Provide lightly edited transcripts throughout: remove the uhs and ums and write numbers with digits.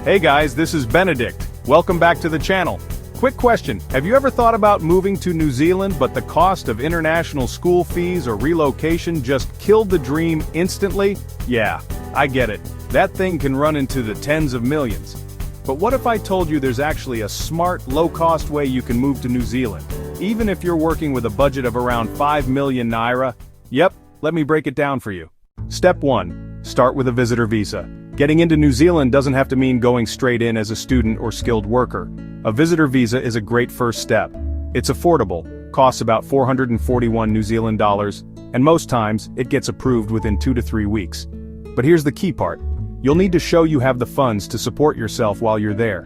Hey guys, this is Benedict. Welcome back to the channel. Quick question, have you ever thought about moving to New Zealand but the cost of international school fees or relocation just killed the dream instantly? Yeah, I get it. That thing can run into the tens of millions. But what if I told you there's actually a smart, low-cost way you can move to New Zealand, even if you're working with a budget of around 5 million Naira? Yep, let me break it down for you. Step 1. Start with a visitor visa. Getting into New Zealand doesn't have to mean going straight in as a student or skilled worker. A visitor visa is a great first step. It's affordable, costs about 441 New Zealand dollars, and most times, it gets approved within 2 to 3 weeks. But here's the key part. You'll need to show you have the funds to support yourself while you're there.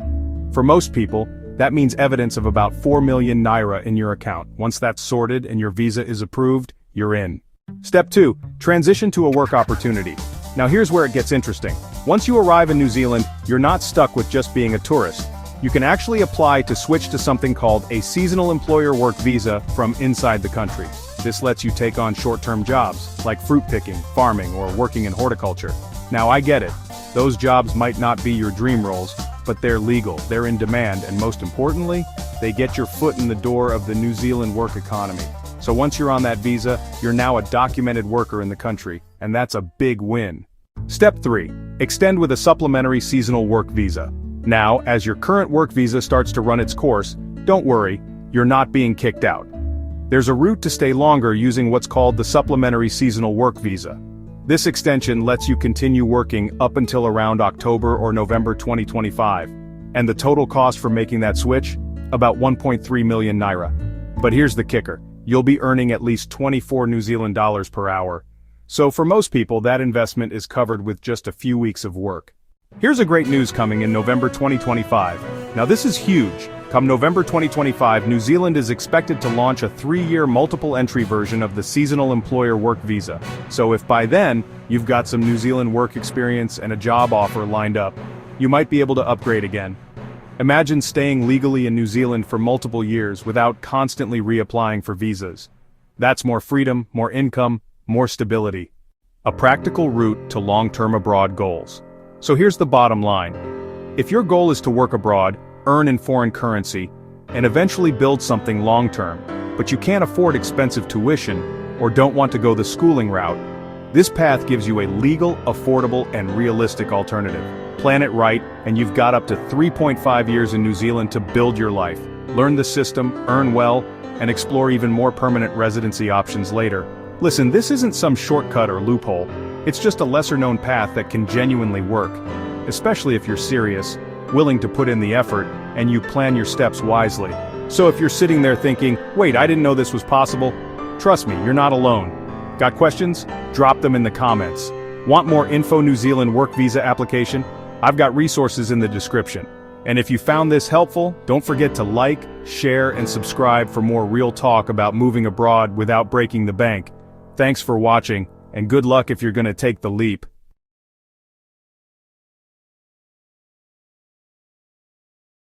For most people, that means evidence of about 4 million Naira in your account. Once that's sorted and your visa is approved, you're in. Step 2. Transition to a work opportunity. Now here's where it gets interesting. Once you arrive in New Zealand, you're not stuck with just being a tourist. You can actually apply to switch to something called a seasonal employer work visa from inside the country. This lets you take on short-term jobs, like fruit picking, farming, or working in horticulture. Now I get it. Those jobs might not be your dream roles, but they're legal, they're in demand, and most importantly, they get your foot in the door of the New Zealand work economy. So once you're on that visa, you're now a documented worker in the country, and that's a big win. Step 3. Extend with a supplementary seasonal work visa. Now, as your current work visa starts to run its course, don't worry, you're not being kicked out. There's a route to stay longer using what's called the supplementary seasonal work visa. This extension lets you continue working up until around October or November 2025. And the total cost for making that switch? About 1.3 million Naira. But here's the kicker. You'll be earning at least 24 New Zealand dollars per hour. So for most people, that investment is covered with just a few weeks of work. Here's a great news coming in November 2025. Now this is huge. Come November 2025, New Zealand is expected to launch a 3-year multiple entry version of the seasonal employer work visa. So if by then, you've got some New Zealand work experience and a job offer lined up, you might be able to upgrade again. Imagine staying legally in New Zealand for multiple years without constantly reapplying for visas. That's more freedom, more income, more stability. A practical route to long-term abroad goals. So here's the bottom line. If your goal is to work abroad, earn in foreign currency, and eventually build something long-term, but you can't afford expensive tuition, or don't want to go the schooling route, this path gives you a legal, affordable, and realistic alternative. Plan it right, and you've got up to 3.5 years in New Zealand to build your life, learn the system, earn well, and explore even more permanent residency options later. Listen, this isn't some shortcut or loophole. It's just a lesser-known path that can genuinely work, especially if you're serious, willing to put in the effort, and you plan your steps wisely. So if you're sitting there thinking, wait, I didn't know this was possible, trust me, you're not alone. Got questions? Drop them in the comments. Want more info New Zealand work visa application? I've got resources in the description. And if you found this helpful, don't forget to like, share, and subscribe for more real talk about moving abroad without breaking the bank. Thanks for watching, and good luck if you're gonna take the leap.